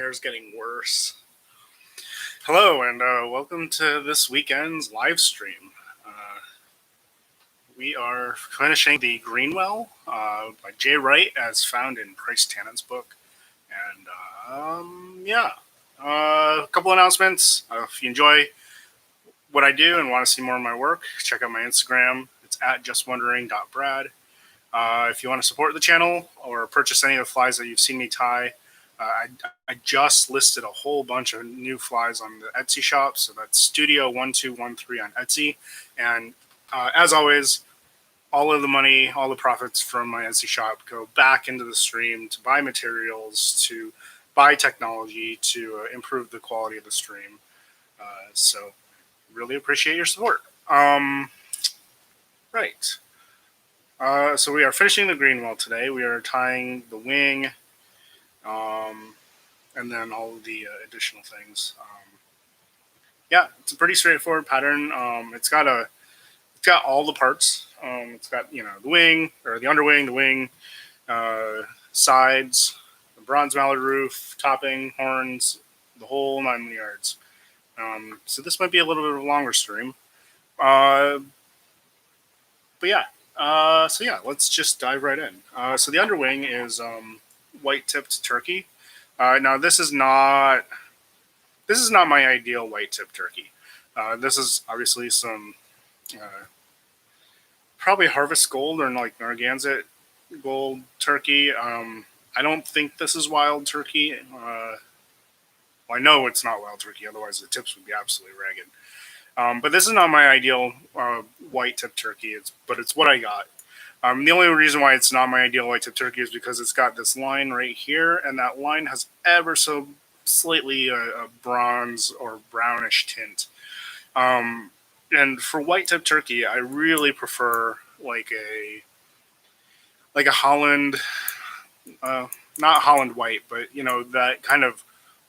hair's getting worse. Hello, and welcome to this weekend's live stream. We are finishing the Greenwell by J. Wright, as found in Pryce Tannat's book. And a couple announcements. If you enjoy what I do and want to see more of my work, check out my Instagram. It's at justwondering.brad. If you want to support the channel or purchase any of the flies that you've seen me tie, I just listed a whole bunch of new flies on the Etsy shop. So that's Studio1213 on Etsy. And as always, all of the money, all the profits from my Etsy shop go back into the stream to buy materials, to buy technology, to improve the quality of the stream. So really appreciate your support. Right. So we are finishing the Greenwell today. We are tying the wing, and then all of the additional things. Yeah, it's a pretty straightforward pattern. It's got all the parts. It's got the wing, or the underwing, the wing, sides, the bronze mallard roof, topping, horns, the whole 9 yards. So this might be a little bit of a longer stream. But yeah. Let's just dive right in. So the underwing is white-tipped turkey. Now this is not my ideal white-tipped turkey. This is obviously some probably Harvest Gold or like Narragansett Gold turkey. I don't think this is wild turkey. Well, I know it's not wild turkey, otherwise the tips would be absolutely ragged. But this is not my ideal white tip turkey, but it's what I got. The only reason why it's not my ideal white tip turkey is because it's got this line right here, and that line has ever so slightly a bronze or brownish tint. And for white tip turkey, I really prefer like a Holland, not Holland white, but that kind of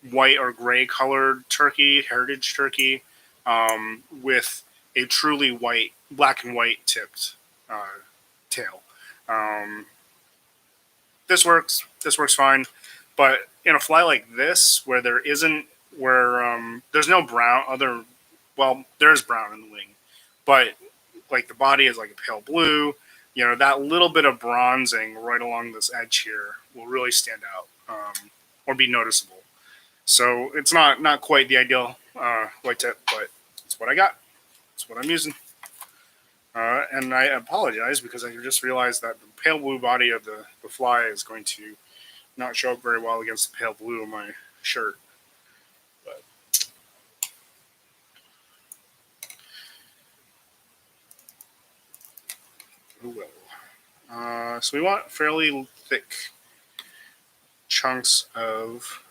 white or gray colored turkey, heritage turkey. With a truly white, black and white tipped tail. This works fine, but in a fly like this, where there's no brown, there's brown in the wing, but like the body is like a pale blue, that little bit of bronzing right along this edge here will really stand out, or be noticeable. So it's not quite the ideal white tip, but it's what I got. It's what I'm using. And I apologize because I just realized that the pale blue body of the fly is going to not show up very well against the pale blue of my shirt. But oh well. So we want fairly thick chunks of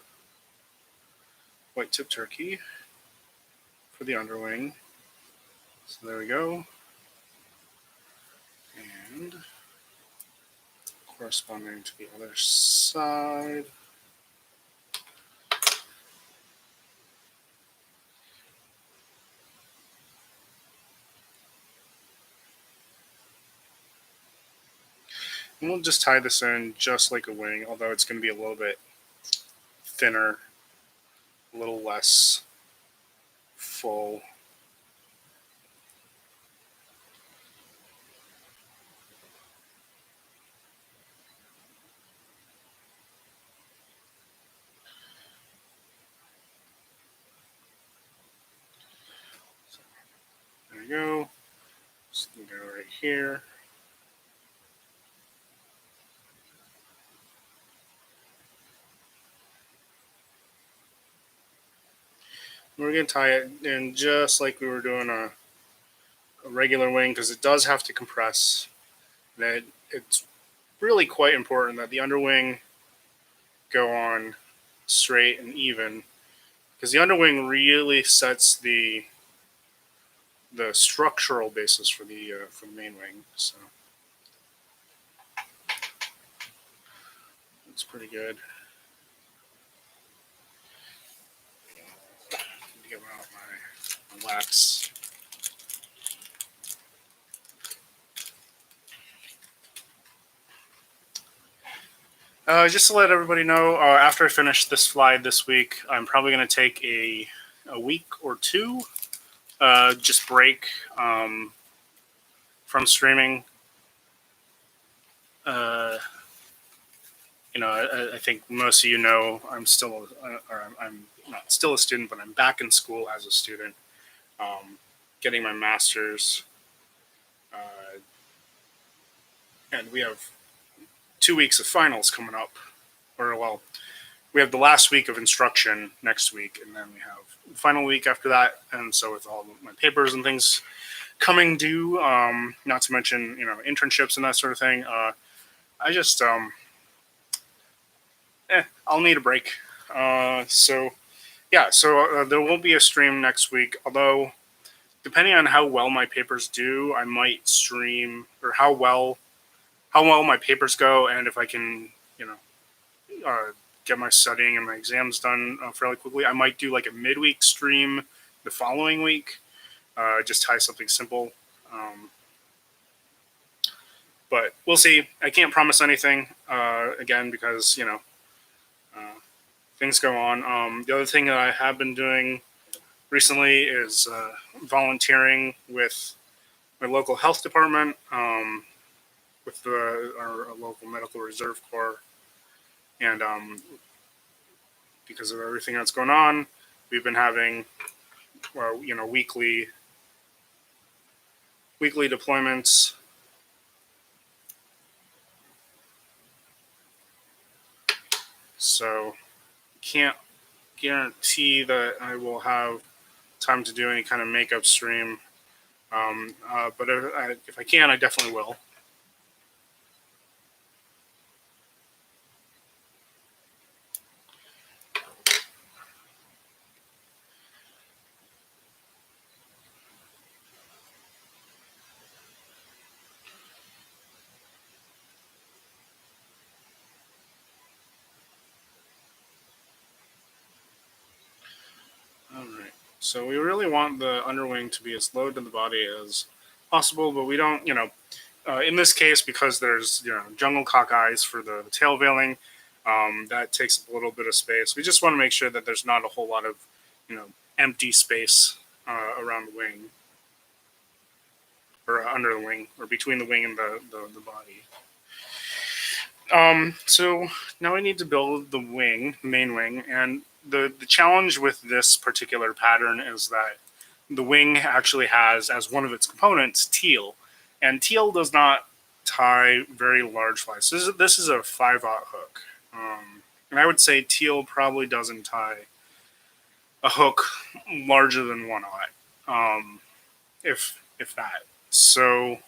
white tip turkey for the underwing. So there we go. And corresponding to the other side. And we'll just tie this in just like a wing, although it's going to be a little bit thinner, a little less full. There we go. Just gonna go right here. We're going to tie it in just like we were doing a regular wing, because it does have to compress. That it's really quite important that the underwing go on straight and even, because the underwing really sets the structural basis for the main wing. So it's pretty good. Get out my wax. Just to let everybody know, after I finish this fly this week, I'm probably going to take a week or two, just break from streaming. I think most of you know I'm still, or I'm not still a student, but I'm back in school as a student, getting my master's, and we have 2 weeks of finals coming up, or well, we have the last week of instruction next week, and then we have the final week after that. And so with all my papers and things coming due, not to mention internships and that sort of thing, I just I'll need a break. So there won't be a stream next week. Although, depending on how well my papers do, I might stream, or how well my papers go, and if I can, get my studying and my exams done fairly quickly, I might do like a midweek stream the following week. Just tie something simple. But we'll see. I can't promise anything again because things go on. The other thing that I have been doing recently is volunteering with my local health department, with our local medical reserve corps, and because of everything that's going on, we've been having weekly deployments. So can't guarantee that I will have time to do any kind of makeup stream, but if I can, I definitely will. Alright, so we really want the underwing to be as low to the body as possible, but we don't, in this case, because there's, jungle cock eyes for the tail veiling, that takes a little bit of space. We just want to make sure that there's not a whole lot of, empty space around the wing, or under the wing, or between the wing and the body. So now I need to build the main wing, and the challenge with this particular pattern is that the wing actually has, as one of its components, teal, and teal does not tie very large flies. So this is a 5/0 hook, and I would say teal probably doesn't tie a hook larger than 1/0, if that. So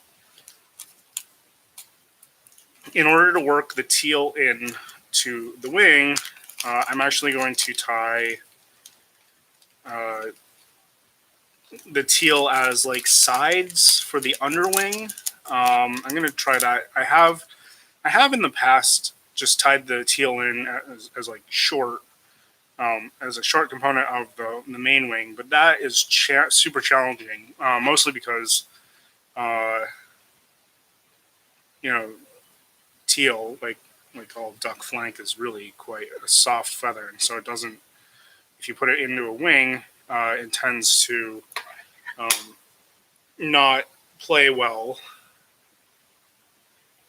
in order to work the teal in to the wing, I'm actually going to tie the teal as like sides for the underwing. I'm going to try that. I have in the past just tied the teal in as like short, as a short component of the main wing, but that is super challenging, mostly because teal, like all duck flank, is really quite a soft feather, and so it doesn't. If you put it into a wing, it tends to not play well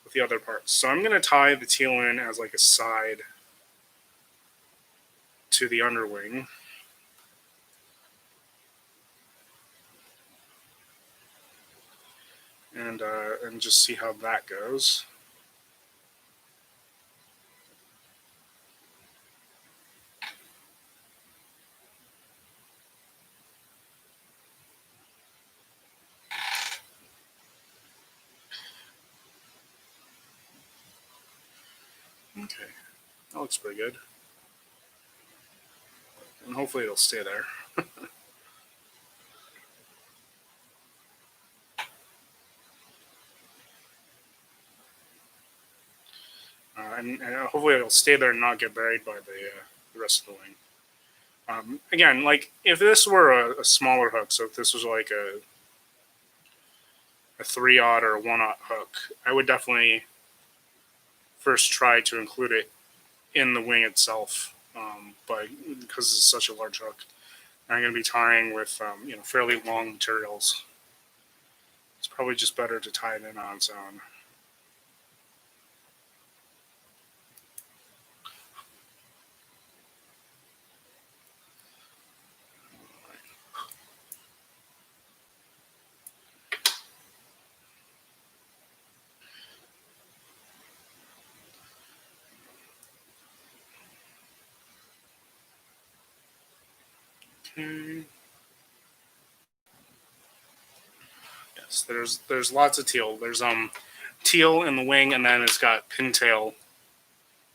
with the other parts. So I'm going to tie the teal in as like a side to the underwing. And just see how that goes. Okay, that looks pretty good. And hopefully it'll stay there. And hopefully it'll stay there and not get buried by the rest of the wing. Again, like if this were a smaller hook, so if this was like a 3/0 or a 1/0 hook, I would definitely first try to include it in the wing itself, but because it's such a large hook, I'm going to be tying with fairly long materials. It's probably just better to tie it in on its own. Okay. Yes, there's lots of teal. There's teal in the wing, and then it's got pintail,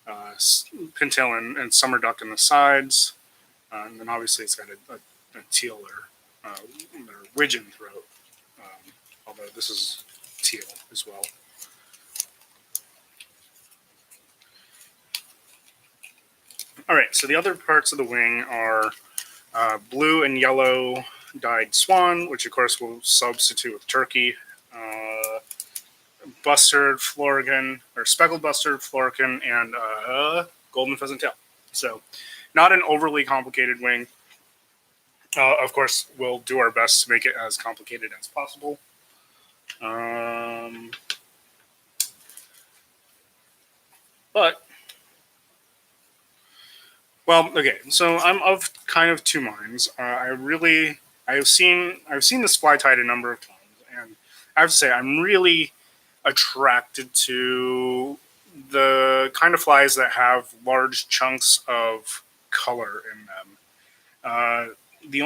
and summer duck in the sides, and then obviously it's got a teal or widgeon throat. Although this is teal as well. All right, so the other parts of the wing are blue and yellow dyed swan, which of course will substitute with turkey. Bustard, florican, or speckled bustard, florican, and golden pheasant tail. So, not an overly complicated wing. Of course, we'll do our best to make it as complicated as possible. But, well, okay. So I'm of kind of two minds. I've seen this fly tied a number of times, and I have to say I'm really attracted to the kind of flies that have large chunks of color in them. The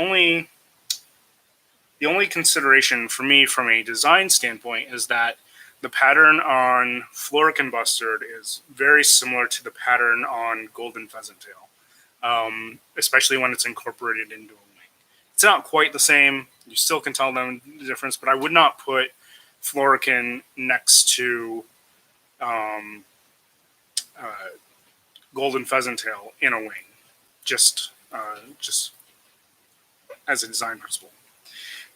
only consideration for me from a design standpoint is that the pattern on florican bustard is very similar to the pattern on golden pheasant tail, especially when it's incorporated into a wing. It's not quite the same. You still can tell them the difference, but I would not put florican next to golden pheasant tail in a wing, just as a design principle.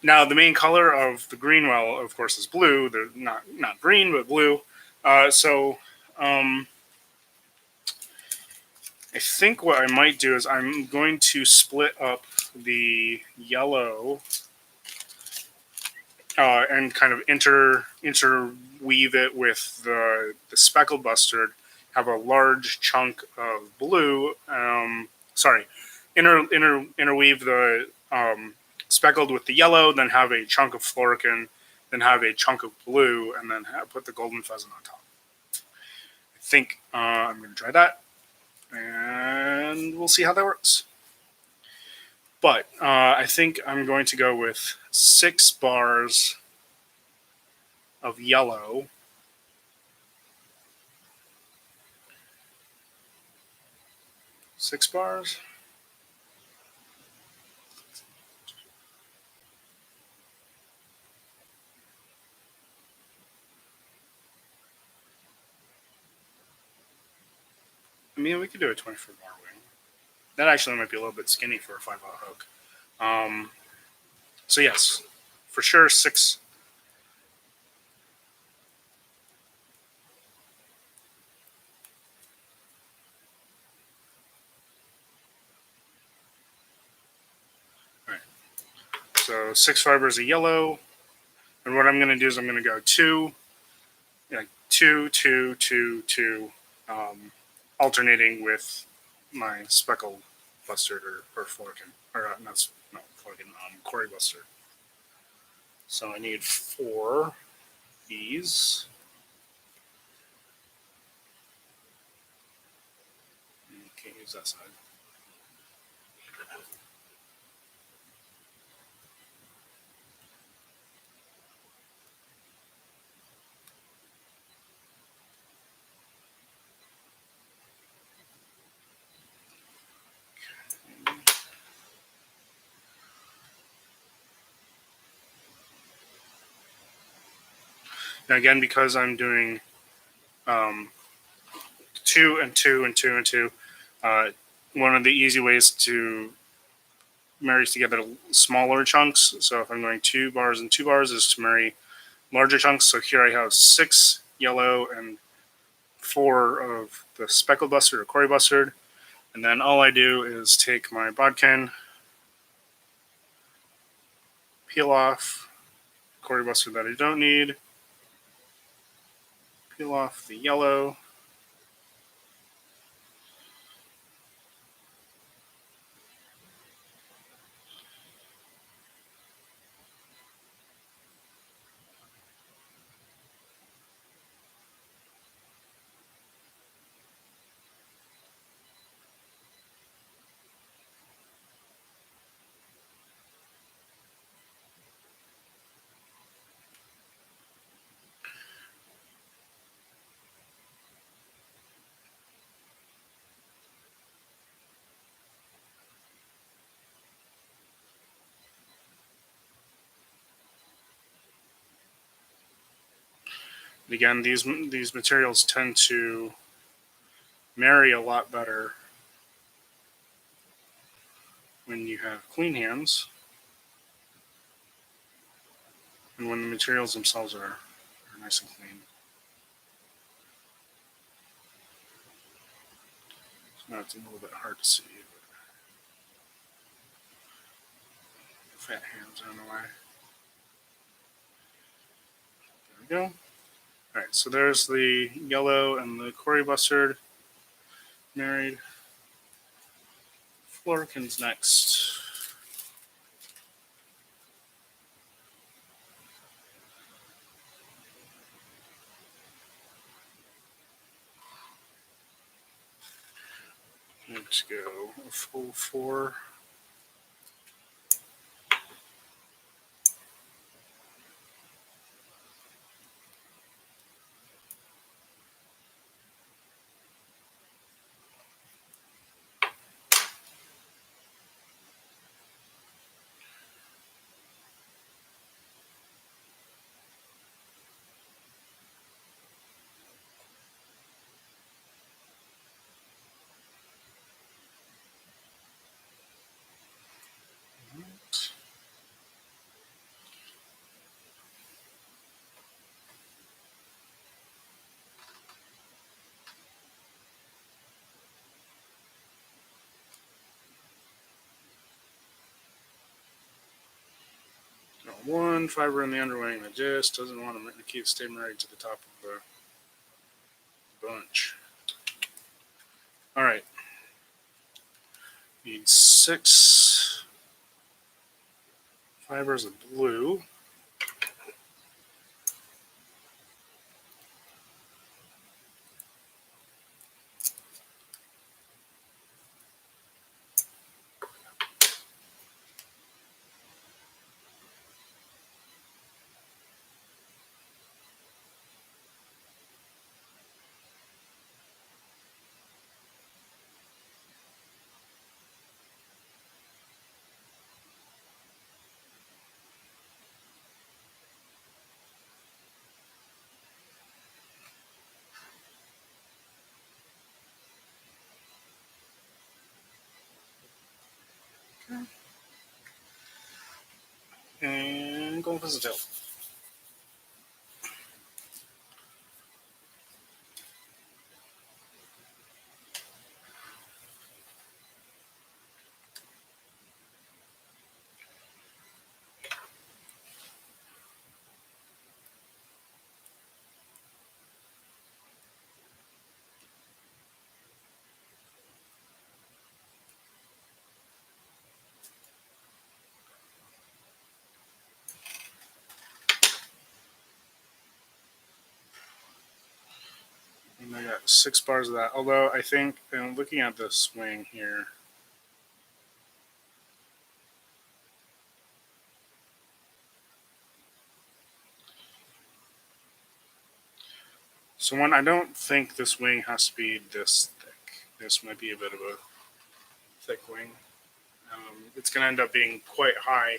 Now, the main color of the Greenwell, of course, is blue. They're not green, but blue. I think what I might do is I'm going to split up the yellow and kind of interweave it with the speckled bustard. Have a large chunk of blue. Interweave the speckled with the yellow, then have a chunk of florican, then have a chunk of blue, and then put the golden pheasant on top. I think I'm going to try that, and we'll see how that works. But I think I'm going to go with 6 bars of yellow. Six bars. I mean, we could do a 24-bar wing. That actually might be a little bit skinny for a 5-aught hook. So yes, for sure 6. All right. So 6 fibers of yellow, and what I'm going to do is I'm going to go 2, 2, 2, 2, 2, alternating with my speckled bustard or florican, or not florican, quarry bustard. So I need 4 these. Can't use that side. Now again, because I'm doing 2 and 2 and 2 and 2, one of the easy ways to marry together smaller chunks. So if I'm going 2 bars and 2 bars, is to marry larger chunks. So here I have 6 yellow and 4 of the speckled bustard or Cory bustard, and then all I do is take my bodkin, peel off Cory bustard that I don't need, peel off the yellow, again, these materials tend to marry a lot better when you have clean hands and when the materials themselves are nice and clean. So now it's a little bit hard to see, but fat hands are in the way. There we go. All right, so there's the yellow and the Cory bustard married. Florican's next. Let's go a full 4. One fiber in the underwing that just doesn't want to stay married to the top of the bunch. All right. Need 6 fibers of blue. Okay. And golden pheasant tail. And I got 6 bars of that. Although I think, looking at this wing here, so I don't think this wing has to be this thick. This might be a bit of a thick wing. It's going to end up being quite high.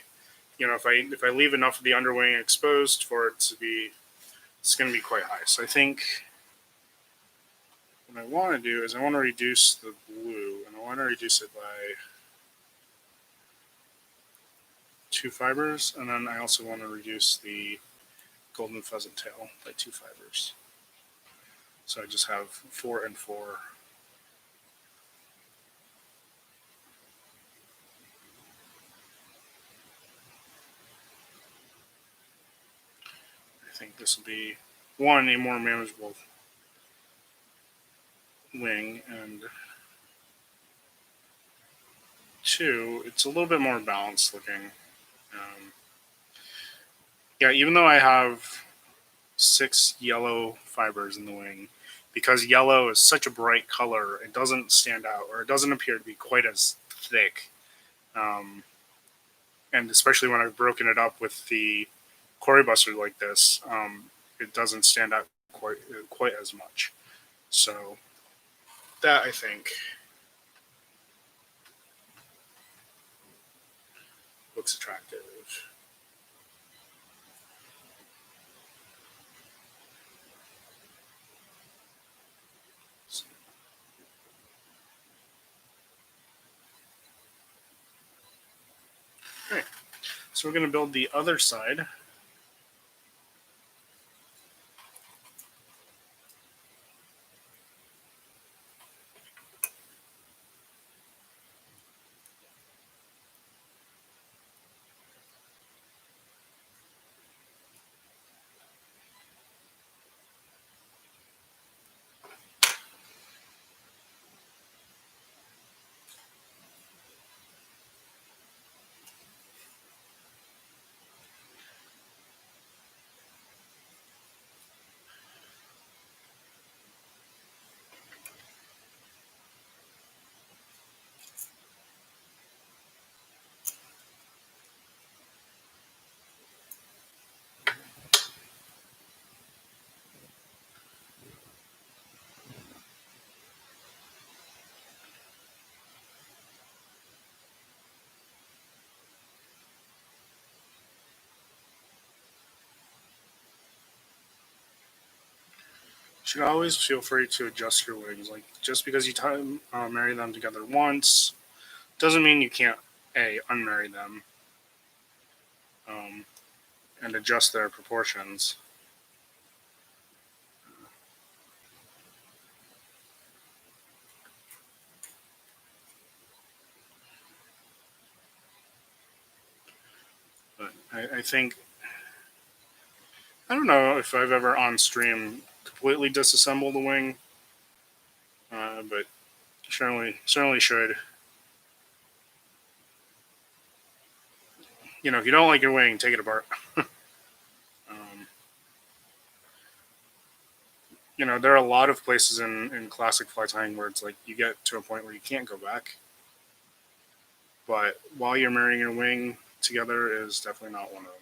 If I leave enough of the underwing exposed for it to be, it's going to be quite high. So I think what I want to do is I want to reduce the blue, and I want to reduce it by 2 fibers, and then I also want to reduce the golden pheasant tail by 2 fibers. So I just have 4 and 4. I think this will be, one, a more manageable wing, and two, it's a little bit more balanced looking. Yeah, even though I have 6 yellow fibers in the wing, because yellow is such a bright color, it doesn't stand out, or it doesn't appear to be quite as thick. And especially when I've broken it up with the quarry bustard like this, it doesn't stand out quite as much. So that, I think, looks attractive. Okay, so we're going to build the other side. You should always feel free to adjust your wings. Like, just because you marry them together once doesn't mean you can't unmarry them, and adjust their proportions. But I think, I don't know if I've ever on stream completely disassembled the wing, but certainly should. If you don't like your wing, take it apart. There are a lot of places in classic fly tying where it's like you get to a point where you can't go back. But while you're marrying your wing together is definitely not one of them.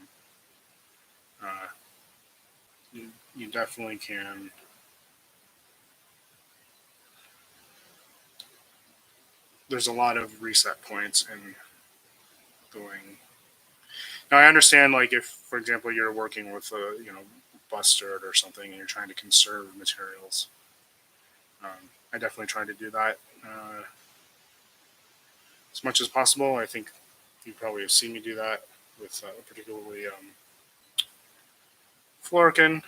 You definitely can. There's a lot of reset points in the wing. Now I understand, like, if, for example, you're working with a bustard or something and you're trying to conserve materials. I definitely try to do that as much as possible. I think you probably have seen me do that with particularly florican,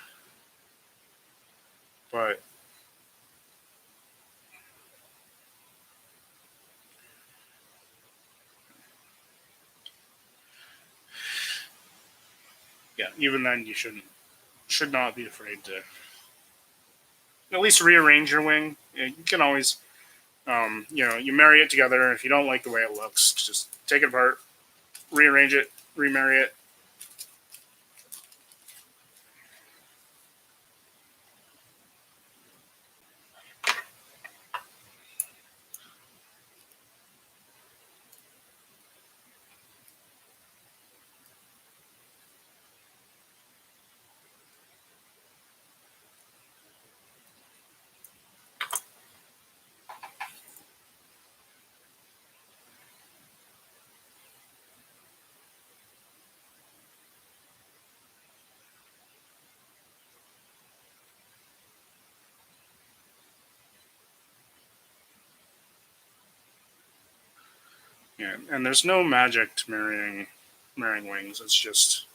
but yeah, even then you should not be afraid to at least rearrange your wing. You can always you marry it together, and if you don't like the way it looks, just take it apart, rearrange it, remarry it. Yeah, and there's no magic to marrying wings. It's just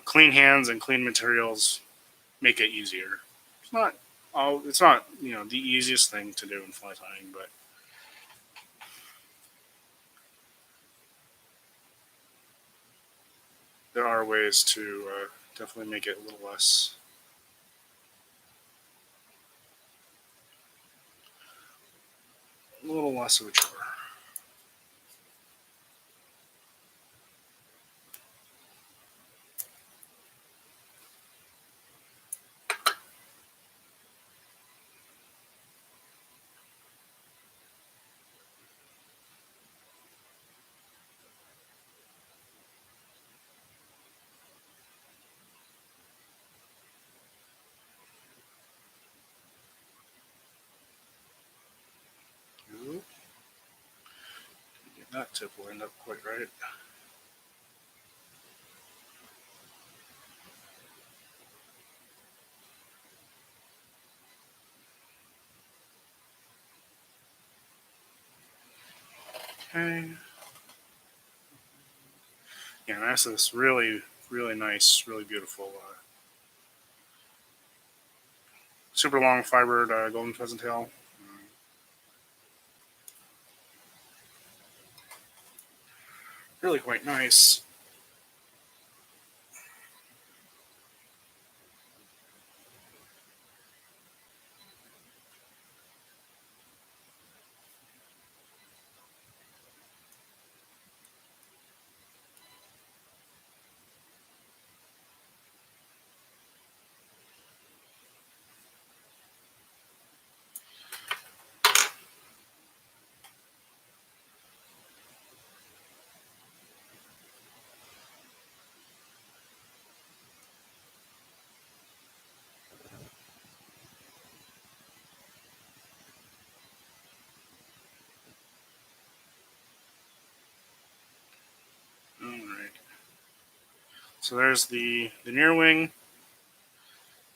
clean hands and clean materials make it easier. It's not the easiest thing to do in fly tying, but there are ways to definitely make it a little less of a chore. That tip will end up quite right. Okay. Yeah, that's this really, really nice, really beautiful, super long fibered golden pheasant tail. Really quite nice. All right. So there's the near wing,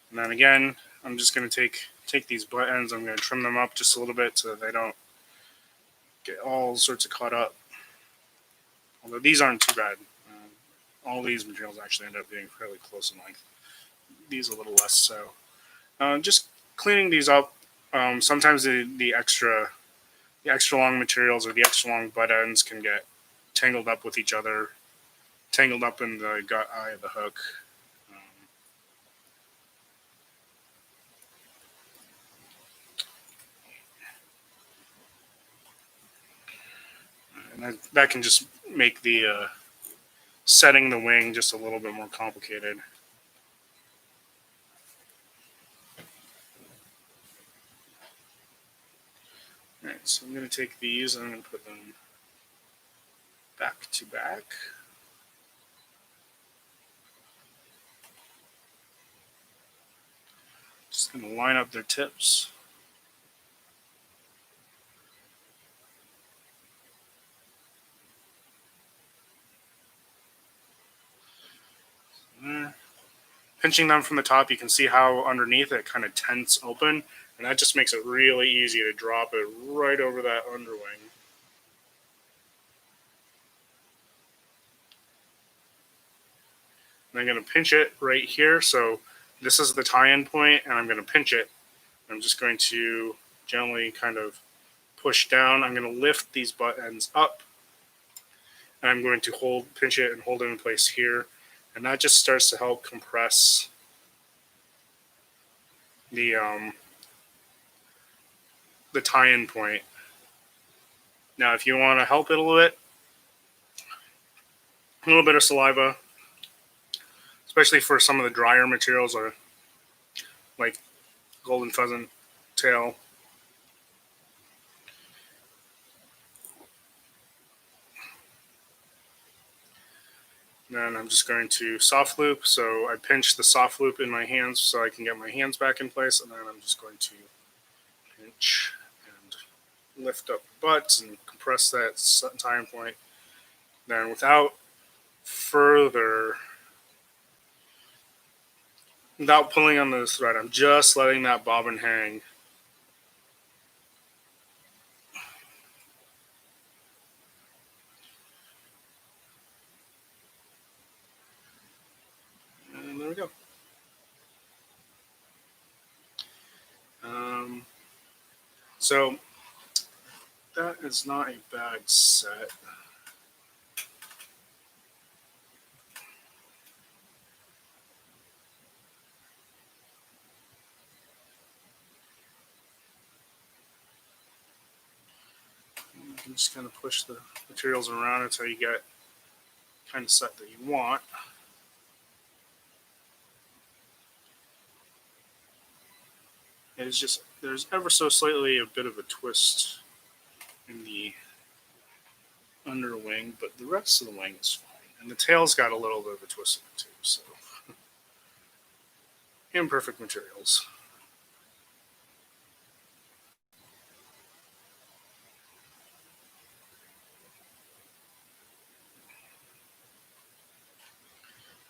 and then again, I'm just going to take these butt ends. I'm going to trim them up just a little bit so that they don't get all sorts of caught up. Although these aren't too bad. All these materials actually end up being fairly close in length. These a little less so. Just cleaning these up. Sometimes the extra long materials or the extra long butt ends can get tangled up with each other, tangled up in the gut eye of the hook. And that can just make the setting the wing just a little bit more complicated. Alright, so I'm going to take these and I'm going to put them back to back. Just going to line up their tips. Pinching them from the top, you can see how underneath it kind of tents open, and that just makes it really easy to drop it right over that underwing. And I'm going to pinch it right here, so this is the tie-in point, and I'm going to pinch it. I'm just going to gently kind of push down. I'm going to lift these butt ends up, and I'm going to pinch it and hold it in place here, and that just starts to help compress the tie-in point. Now, if you want to help it a little bit of saliva, especially for some of the drier materials, or like golden pheasant tail. Then I'm just going to soft loop. So I pinch the soft loop in my hands so I can get my hands back in place, and then I'm just going to pinch and lift up the butts and compress that tie-in point. Then without pulling on the thread, I'm just letting that bobbin hang. And there we go. So that is not a bad set. You can just kind of push the materials around until you get kind of set that you want. It is just, there's ever so slightly a bit of a twist in the underwing, but the rest of the wing is fine. And the tail's got a little bit of a twist in it too, so imperfect materials.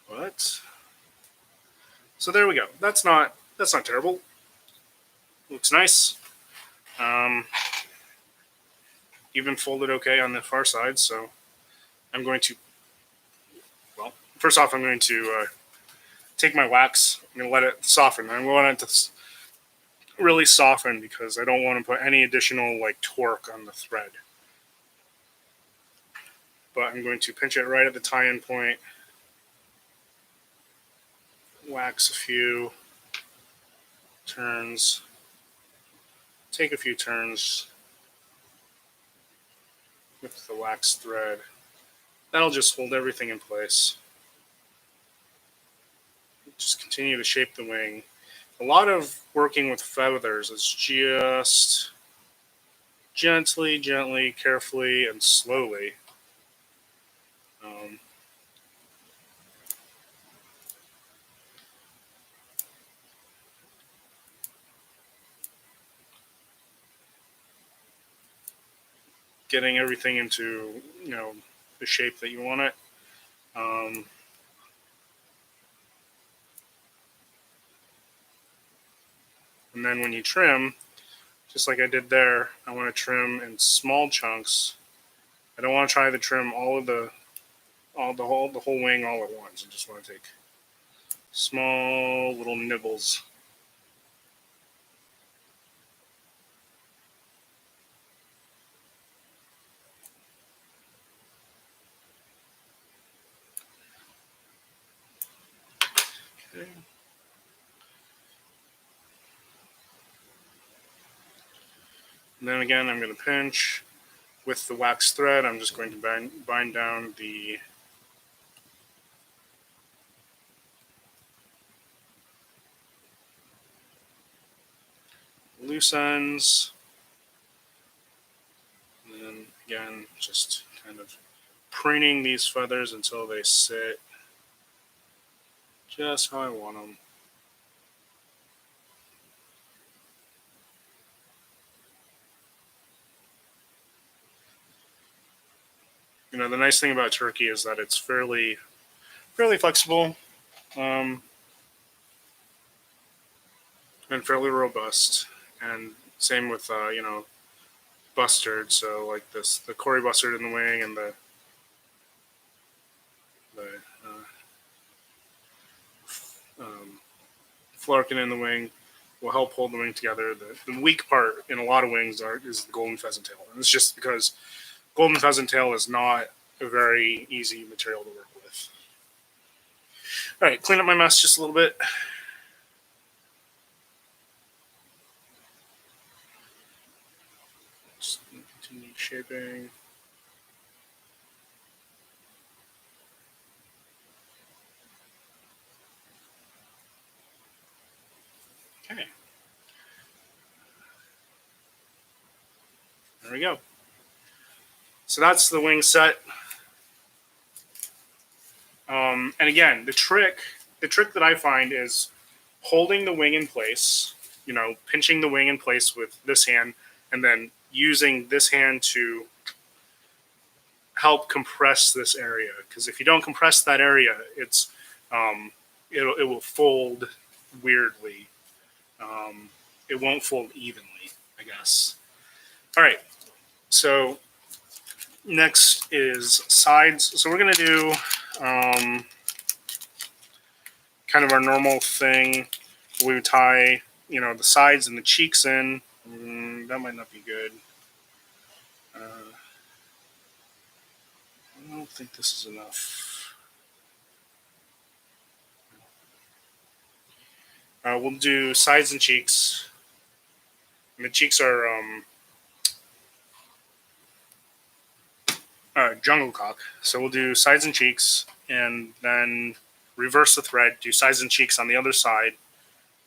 But so there we go. That's not terrible. Looks nice. Even folded okay on the far side. So I'm going to, well, first off, I'm going to take my wax. I'm going to let it soften. I want it to really soften because I don't want to put any additional like torque on the thread. But I'm going to pinch it right at the tie-in point. Wax a few turns. Take a few turns with the wax thread. That'll just hold everything in place. Just continue to shape the wing. A lot of working with feathers is just gently, carefully, and slowly. Getting everything into, the shape that you want it. And then when you trim, just like I did there, I want to trim in small chunks. I don't want to try to trim the whole wing all at once. I just want to take small little nibbles. Okay. And then again, I'm going to pinch with the wax thread. I'm just going to bind down the loose ends. And then again, just kind of preening these feathers until they sit just how I want them. The nice thing about turkey is that it's fairly flexible and fairly robust. And same with, bustard. So like the Cory bustard in the wing and the florican in the wing will help hold the wing together. The weak part in a lot of wings is the golden pheasant tail. And it's just because golden pheasant tail is not a very easy material to work with. All right, clean up my mess just a little bit. Just continue shaping. Okay. There we go. So that's the wing set. And again, the trick that I find is holding the wing in place, pinching the wing in place with this hand, and then using this hand to help compress this area. Because if you don't compress that area, it will fold weirdly. It won't fold evenly, I guess. All right. So next is sides. So we're going to do kind of our normal thing. We would tie, the sides and the cheeks in That might not be good. I don't think this is enough. We'll do sides and cheeks. And the cheeks are jungle cock. So we'll do sides and cheeks, and then reverse the thread. Do sides and cheeks on the other side.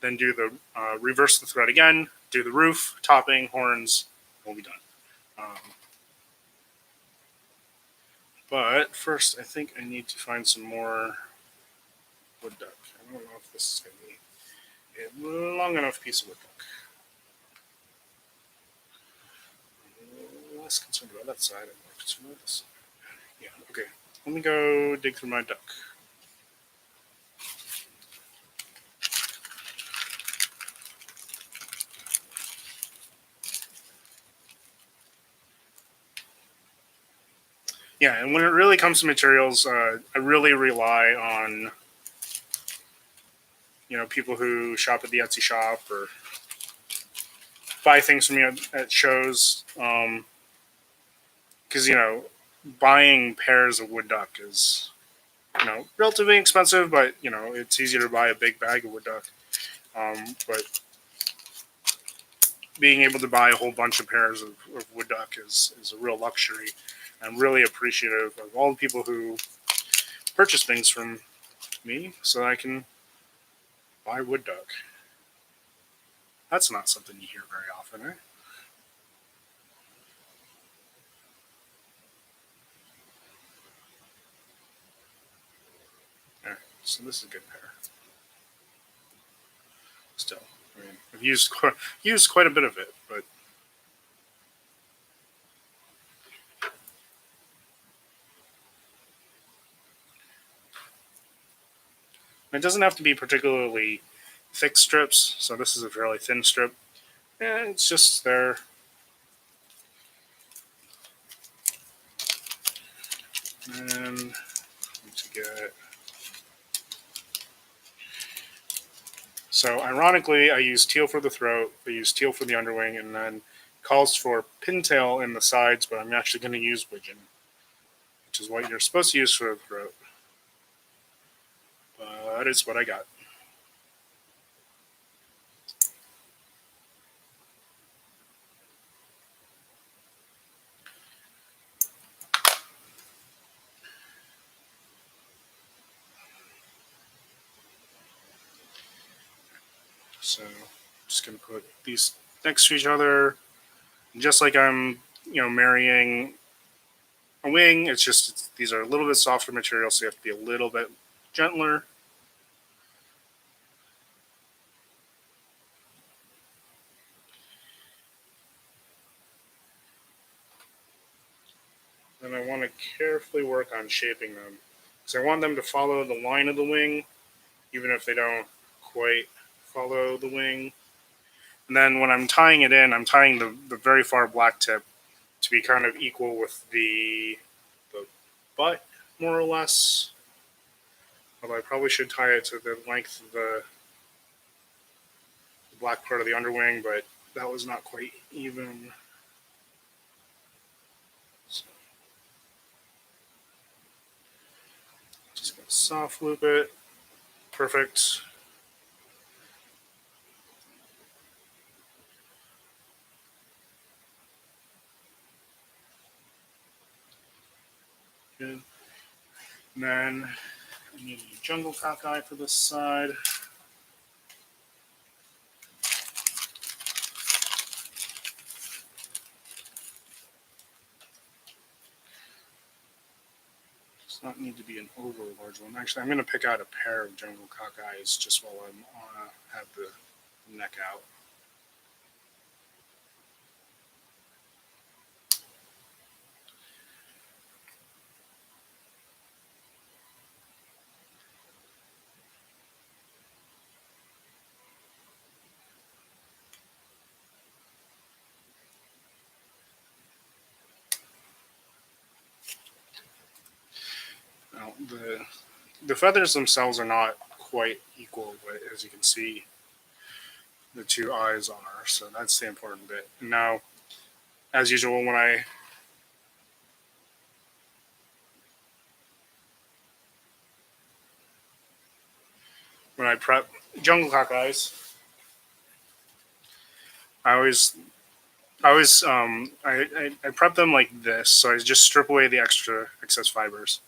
Then do the reverse the thread again. Do the roof, topping, horns. We'll be done. But first, I think I need to find some more wood duck. I don't know if this is going to be a long enough piece of wood duck. I'm less concerned about that side. I'm more concerned about this side. Yeah, okay. Let me go dig through my duck. Yeah, and when it really comes to materials, I really rely on people who shop at the Etsy shop or buy things from me at shows. Because buying pairs of wood duck is relatively expensive, but it's easier to buy a big bag of wood duck. But being able to buy a whole bunch of pairs of wood duck is a real luxury. I'm really appreciative of all the people who purchase things from me so that I can buy wood duck. That's not something you hear very often, eh? Alright, so this is a good pair. Still, I mean, I've used quite a bit of it, but it doesn't have to be particularly thick strips. So this is a fairly thin strip. And it's just there. And to get. So ironically, I use teal for the throat, I use teal for the underwing, and then calls for pintail in the sides, but I'm actually going to use Widgeon, which is what you're supposed to use for the throat. But it's what I got. So I'm just going to put these next to each other, just like I'm, marrying a wing. It's just these are a little bit softer material, so you have to be a little bit gentler. And I want to carefully work on shaping them because I want them to follow the line of the wing, even if they don't quite follow the wing. And then when I'm tying it in, I'm tying the very far black tip to be kind of equal with the butt, more or less. Although I probably should tie it to the length of the black part of the underwing, but that was not quite even. So just gonna soft loop it. Perfect. Good. And then I need a jungle cockeye for this side. Does not need to be an over large one. Actually, I'm going to pick out a pair of jungle cockeyes just while I'm have the neck out. Now, the feathers themselves are not quite equal, but as you can see, the two eyes are. So that's the important bit. Now, as usual, when I prep jungle cock eyes, I always I prep them like this, so I just strip away the excess fibers.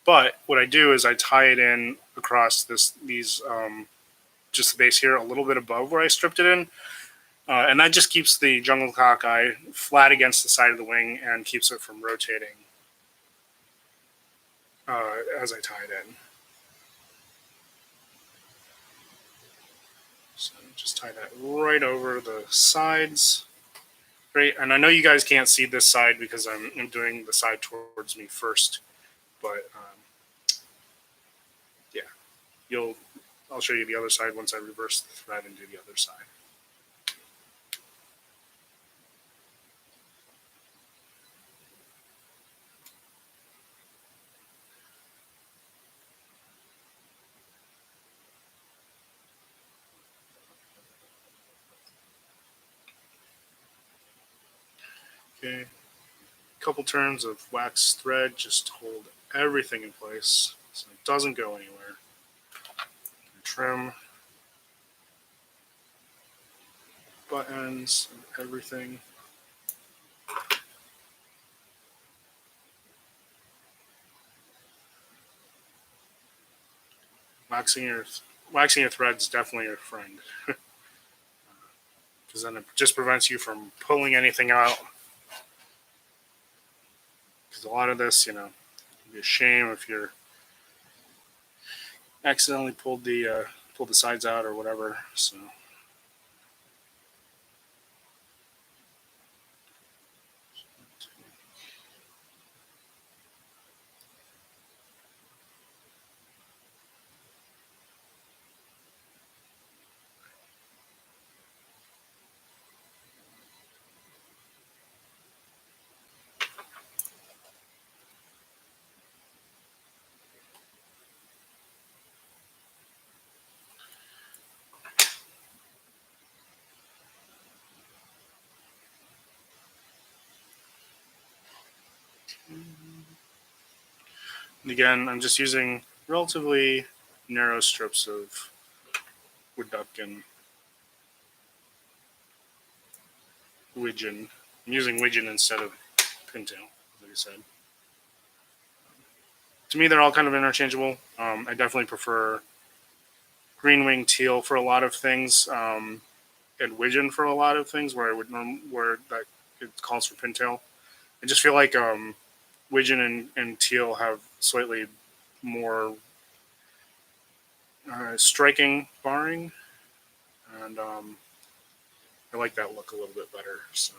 But what I do is I tie it in across these just the base here, a little bit above where I stripped it in, and that just keeps the jungle cock eye flat against the side of the wing and keeps it from rotating as I tie it in. So just tie that right over the sides. Great, and I know you guys can't see this side because I'm doing the side towards me first, but yeah, I'll show you the other side once I reverse the thread and do the other side. Okay, couple turns of wax thread just to hold everything in place so it doesn't go anywhere. Trim buttons and everything. Waxing your thread is definitely your friend because then it just prevents you from pulling anything out. Because a lot of this, it'd be a shame if you're accidentally pulled the sides out or whatever. So. And again, I'm just using relatively narrow strips of wood duck and Widgeon. I'm using Widgeon instead of pintail, like I said. To me, they're all kind of interchangeable. I definitely prefer green wing teal for a lot of things, and Widgeon for a lot of things where that it calls for pintail. I just feel like Widgeon and teal have slightly more striking barring, and I like that look a little bit better. So.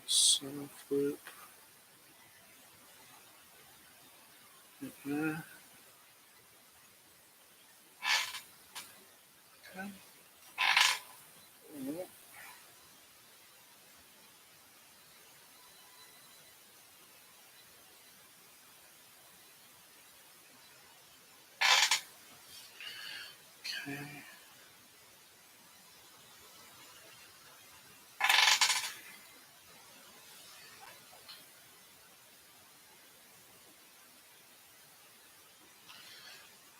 Soft loop. Okay. Okay.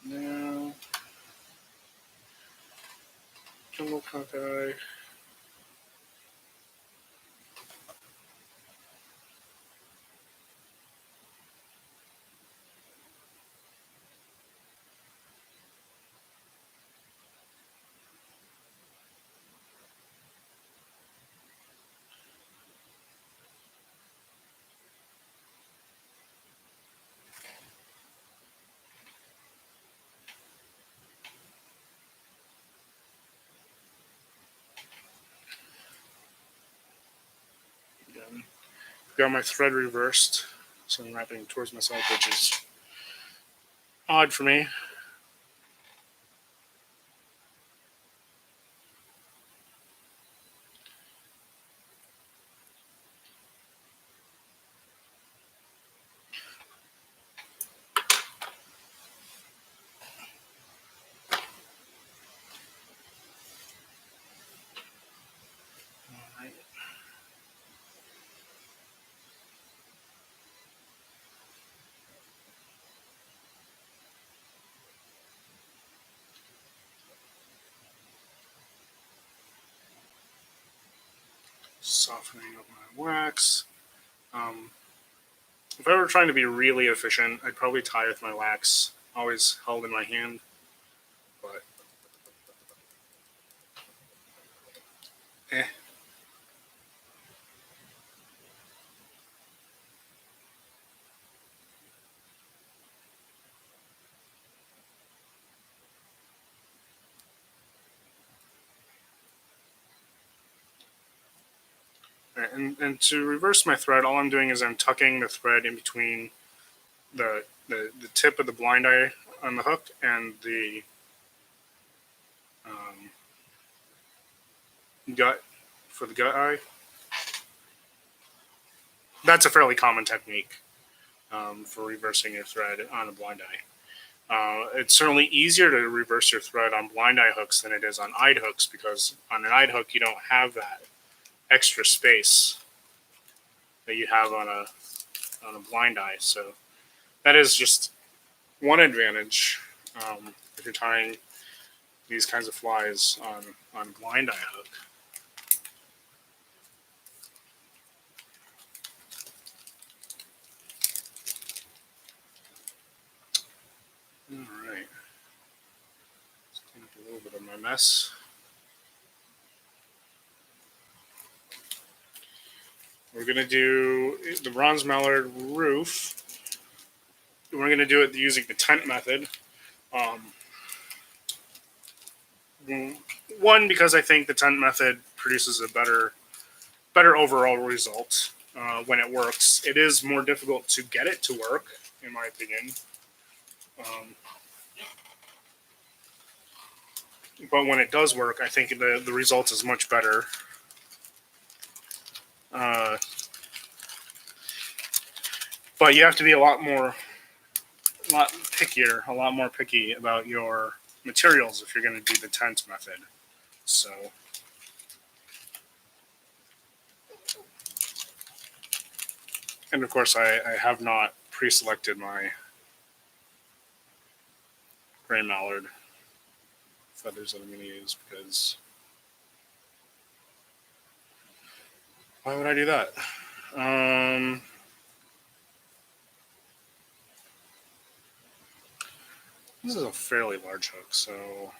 Now, jungle cockeye. Again, got my thread reversed, so I'm wrapping towards myself, which is odd for me. Softening up my wax. If I were trying to be really efficient, I'd probably tie with my wax, always held in my hand. But, eh. And to reverse my thread, all I'm doing is I'm tucking the thread in between the tip of the blind eye on the hook and the gut for the gut eye. That's a fairly common technique for reversing your thread on a blind eye. It's certainly easier to reverse your thread on blind eye hooks than it is on eyed hooks, because on an eyed hook you don't have that extra space that you have on a blind eye. So that is just one advantage if you're tying these kinds of flies on blind eye hook. All right, let's clean up a little bit of my mess. We're going to do the bronze mallard roof. We're going to do it using the tent method. One, because I think the tent method produces a better overall result when it works. It is more difficult to get it to work, in my opinion. But when it does work, I think the result is much better. But you have to be a lot picky about your materials if you're going to do the tent method. So, and of course, I have not pre-selected my gray mallard feathers that I'm going to use, because why would I do that? This is a fairly large hook, so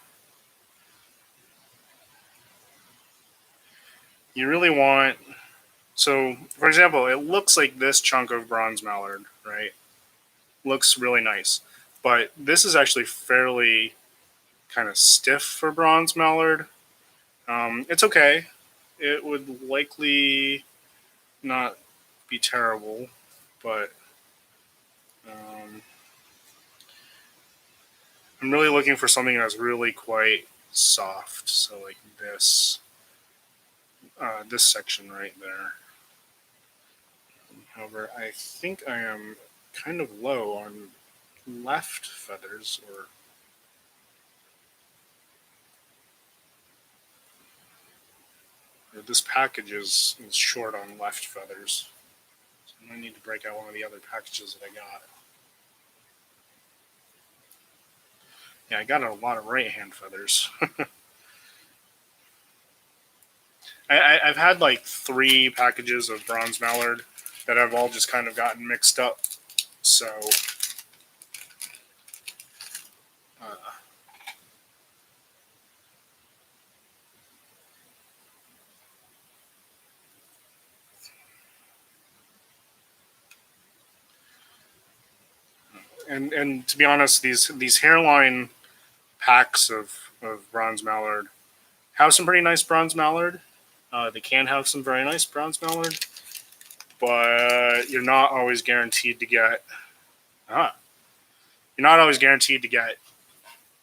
you really want... So, for example, it looks like this chunk of bronze mallard, right? Looks really nice. But this is actually fairly kind of stiff for bronze mallard. It's okay. It would likely not be terrible, but I'm really looking for something that's really quite soft. So like this section right there. However, I think I am kind of low on left feathers, or this package is short on left feathers. So I might need to break out one of the other packages that I got. Yeah, I got a lot of right hand feathers. I've had like 3 packages of bronze mallard that have all just kind of gotten mixed up. So and to be honest, these hairline packs of bronze mallard have some pretty nice bronze mallard. They can have some very nice bronze mallard, but you're not always guaranteed to get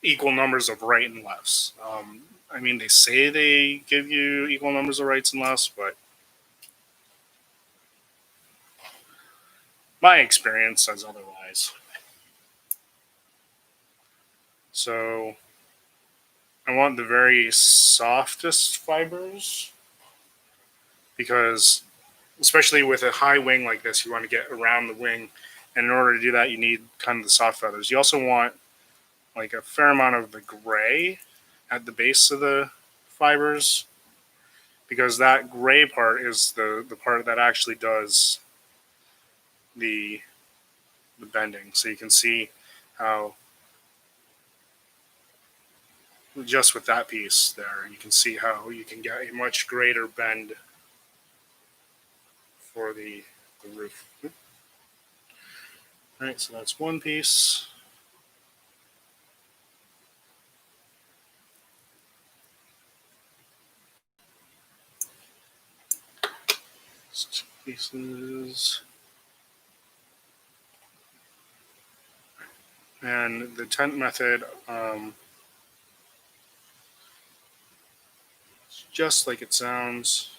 equal numbers of right and lefts. I mean, they say they give you equal numbers of rights and lefts, but my experience says otherwise. So I want the very softest fibers, because especially with a high wing like this, you want to get around the wing. And in order to do that, you need kind of the soft feathers. You also want like a fair amount of the gray at the base of the fibers. because that gray part is the part that actually does the bending. So you can see how just with that piece there, you can see how you can get a much greater bend for the roof. All right, so that's one piece. Two pieces. And the tent method, just like it sounds.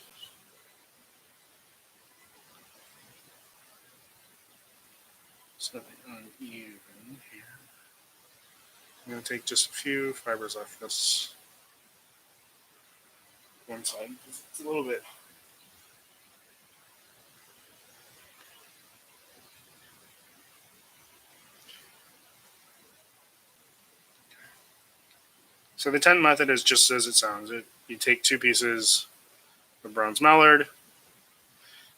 Something uneven here. I'm going to take just a few fibers off this one side. It's a little bit. So the tent method is just as it sounds. You take two pieces of bronze mallard,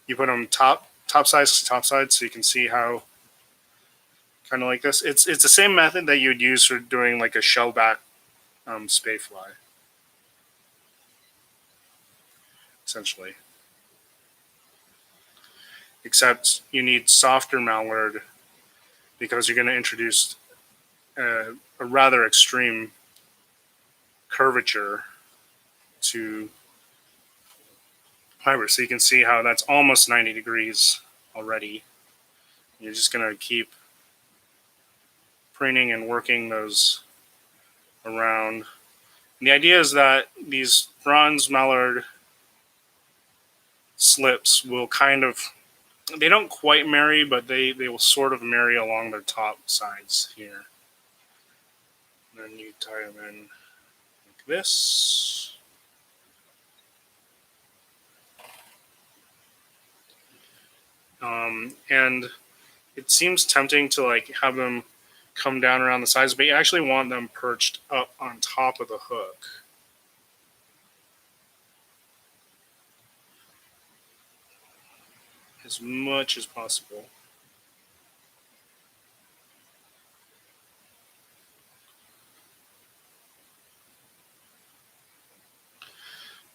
you put them top sides to top side, so you can see how, kind of like this. It's the same method that you would use for doing like a shellback spay fly, essentially. Except you need softer mallard because you're going to introduce a rather extreme curvature to fiber. So you can see how that's almost 90 degrees already. You're just going to keep preening and working those around. And the idea is that these bronze mallard slips will kind of, they don't quite marry, but they will sort of marry along their top sides here. And then you tie them in like this. And it seems tempting to like have them come down around the sides, but you actually want them perched up on top of the hook. As much as possible.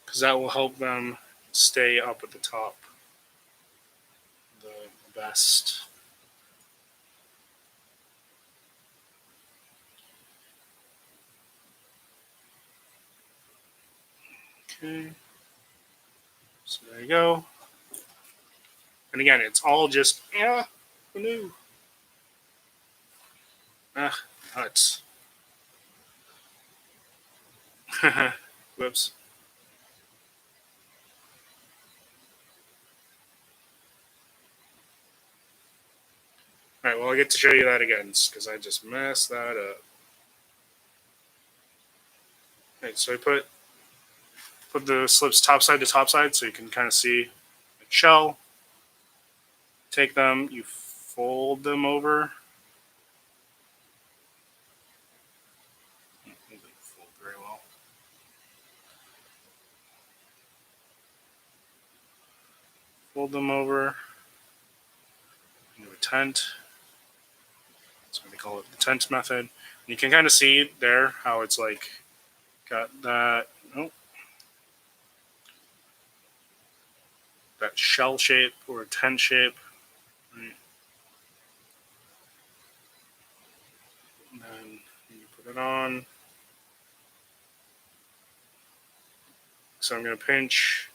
Because that will help them stay up at the top the best. Okay. So there you go. And again, it's all just, who knew? Nuts. Whoops. All right, well, I get to show you that again because I just messed that up. All right, so I put the slips top side to top side so you can kind of see the shell. Take them, you fold them over. Fold very well. Fold them over into a tent. That's what they call it, the tent method. And you can kind of see there how it's like got that, that shell shape or tent shape. Right. And then you put it on. So I'm going to pinch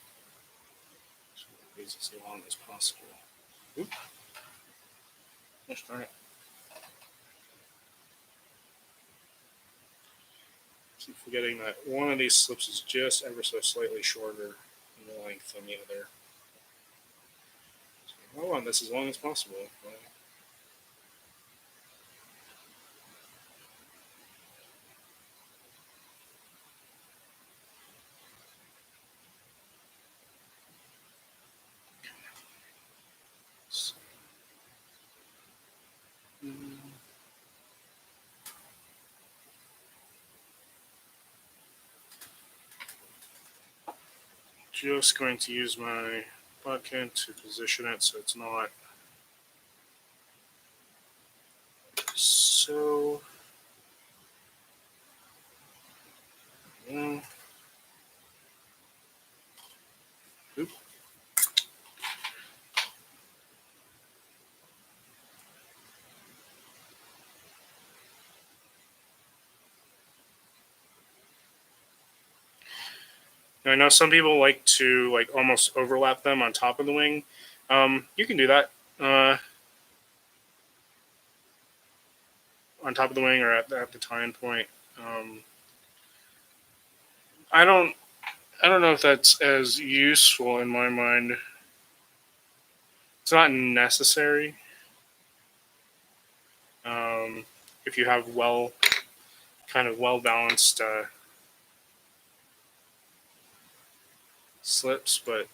as long as possible. Oop. Gosh darn it. Keep forgetting that one of these slips is just ever so slightly shorter in the length than the other. So I want this as long as possible. So, just going to use my bodkin to position it so it's not so. Oop. I know some people like to almost overlap them on top of the wing. You can do that on top of the wing or at the tie-in point. I don't know if that's as useful in my mind. It's not necessary. If you have kind of well balanced slips, but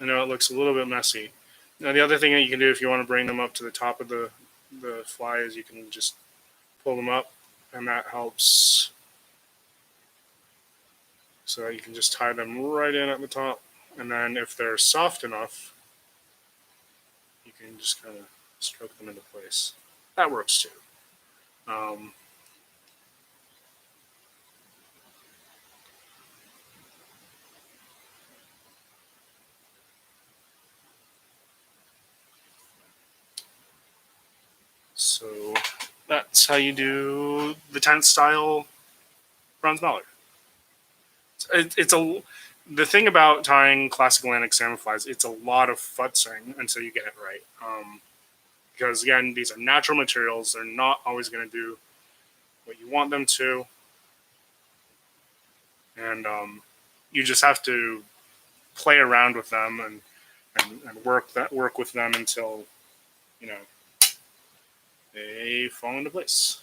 I know it looks a little bit messy. Now, the other thing that you can do if you want to bring them up to the top of the fly is you can just pull them up, and that helps so that you can just tie them right in at the top. And then if they're soft enough, you can just kind of stroke them into place. That works too. So that's how you do the tent style bronze mallard. The thing about tying classic Atlantic salmon flies, it's a lot of futzing until you get it right. Because again, these are natural materials; they're not always going to do what you want them to, and you just have to play around with them and work with them until they fall into place.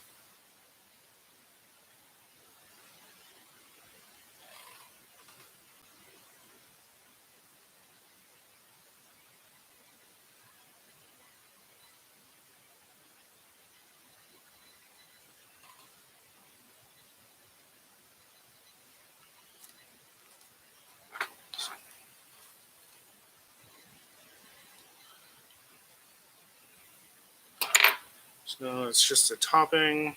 So it's just a topping.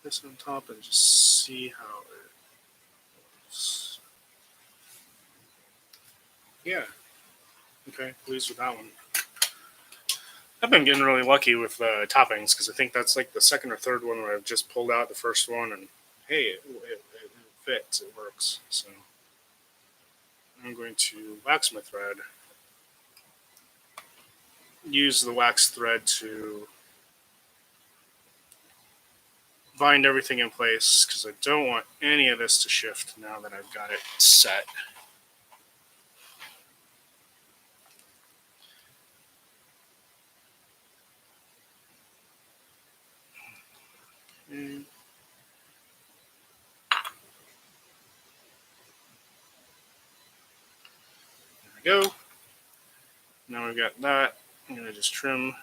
This on top and just see how it looks. Yeah. Okay, pleased with that one. I've been getting really lucky with toppings because I think that's like the second or third one where I've just pulled out the first one and hey, it fits, it works. So I'm going to wax my thread. Use the wax thread to bind everything in place because I don't want any of this to shift now that I've got it set. Okay. There we go. Now we've got that. I'm going to just trim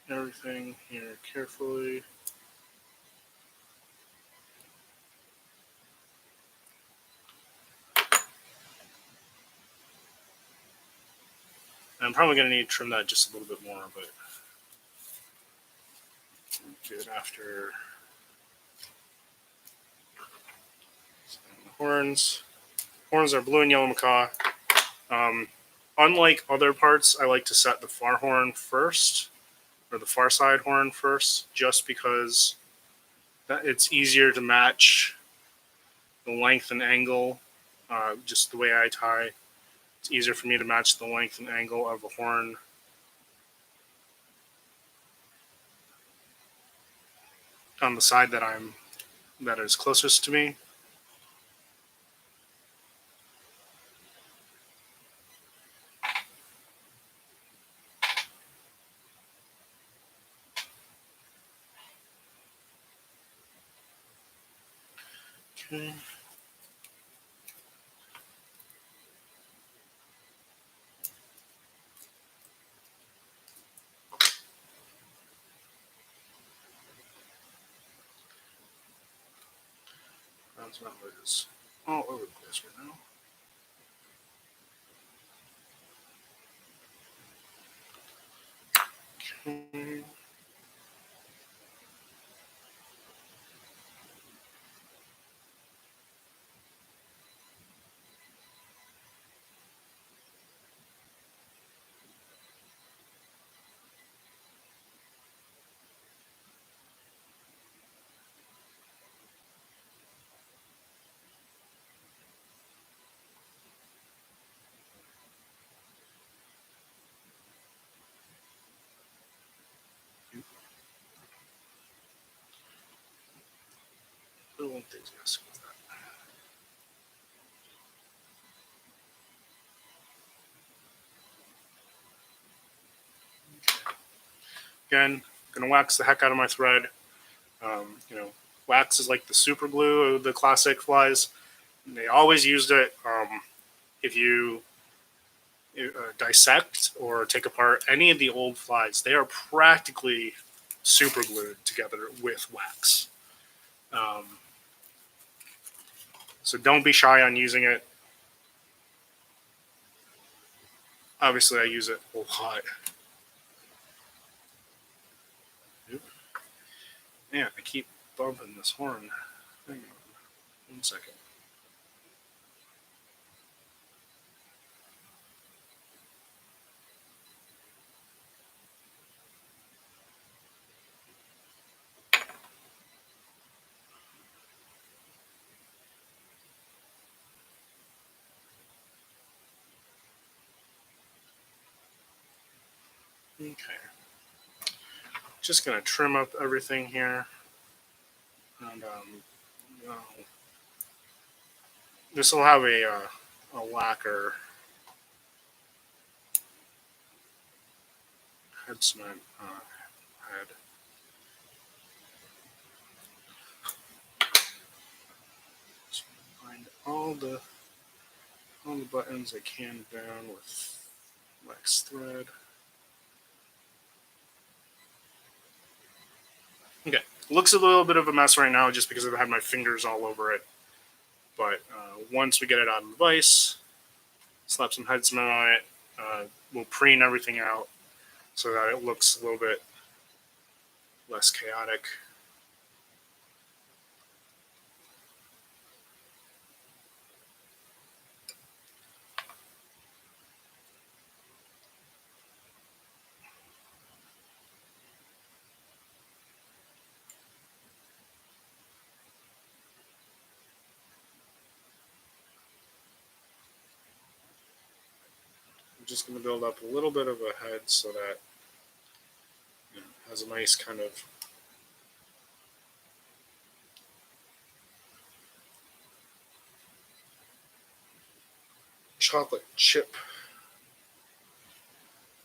everything here carefully. I'm probably going to need to trim that just a little bit more, but do it after. So the horns. Horns are blue and yellow macaw. Unlike other parts, I like to set the far horn first, or the far side horn first, just because it's easier to match the length and angle. Just the way I tie, it's easier for me to match the length and angle of a horn on the side that is closest to me. Okay. That's not what it is. All over the place right now. Okay. A little enthusiastic with that. Again, gonna wax the heck out of my thread. Wax is like the super glue of the classic flies. They always used it. If you dissect or take apart any of the old flies, they are practically super glued together with wax. So don't be shy on using it. Obviously, I use it a lot. Man, I keep bumping this horn. Hang on 1 second. Okay. Just gonna trim up everything here, and this will have a lacquer head cement head. So find all the buttons I can down with wax thread. Okay, looks a little bit of a mess right now just because I've had my fingers all over it. But once we get it out of the vise, slap some head cement on it, we'll preen everything out so that it looks a little bit less chaotic. I'm just going to build up a little bit of a head so that it has a nice kind of chocolate chip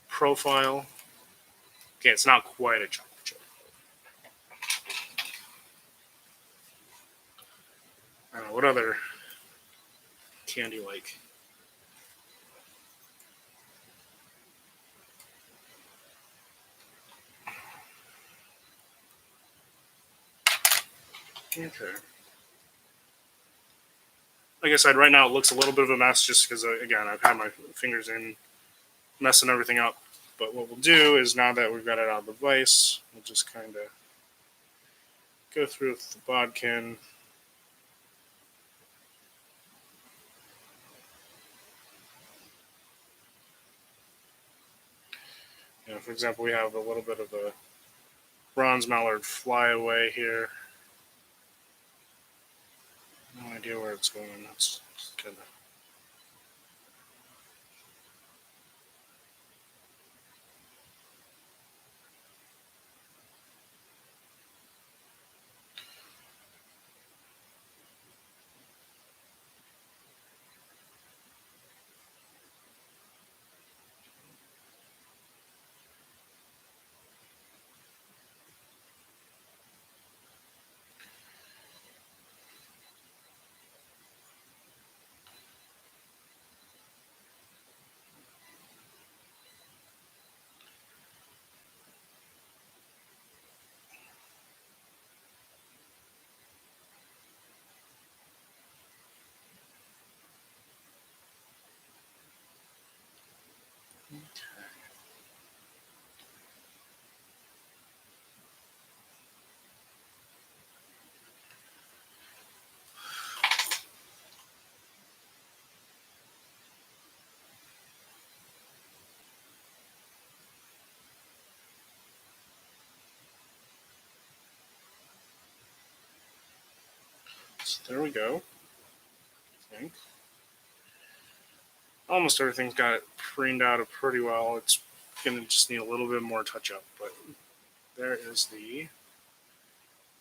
profile. Okay, it's not quite a chocolate chip. I don't know, what other candy like? Okay. Like I said, right now it looks a little bit of a mess just because, again, I've had my fingers in messing everything up. But what we'll do is now that we've got it out of the vise, we'll just kind of go through with the bodkin. For example, we have a little bit of a bronze mallard flyaway here. No idea where it's going. That's kind of. So there we go. I think almost everything's got it preened out pretty well. It's gonna just need a little bit more touch up, but there is the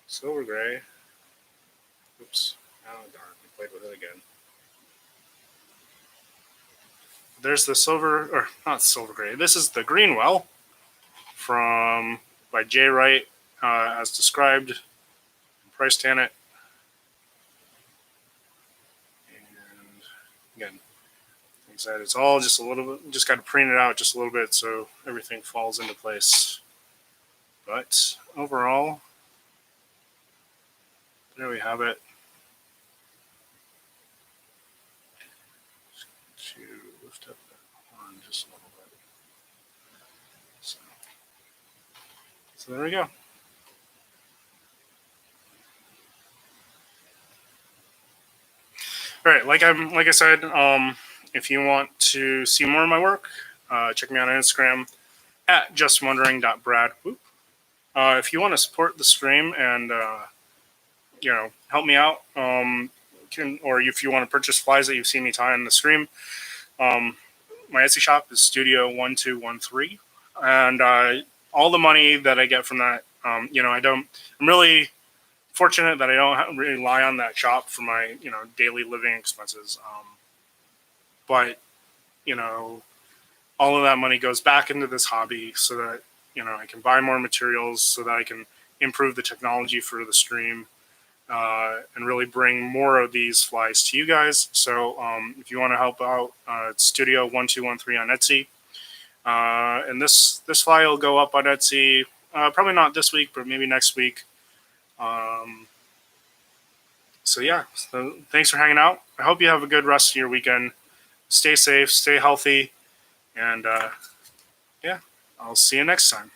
silver gray. Oops. Oh darn, I played with it again. There's the silver, or not silver gray. This is the Greenwell from by Wright, as described. Pryce Tannat. And again, like I said, it's all just a little bit. Just got to preen it out just a little bit so everything falls into place. But overall, there we have it. Just to lift up that horn just a little bit. So there we go. All right, like I said, if you want to see more of my work, check me out on Instagram at justwondering.brad. If you want to support the stream and help me out, or if you want to purchase flies that you've seen me tie on the stream, my Etsy shop is Studio1213, and all the money that I get from that, I'm really fortunate that I don't rely on that shop for my daily living expenses. But all of that money goes back into this hobby so that I can buy more materials, so that I can improve the technology for the stream, and really bring more of these flies to you guys. So if you want to help out, it's Studio1213 on Etsy. And this fly will go up on Etsy, probably not this week, but maybe next week. So thanks for hanging out. I hope you have a good rest of your weekend. Stay safe, stay healthy, and I'll see you next time.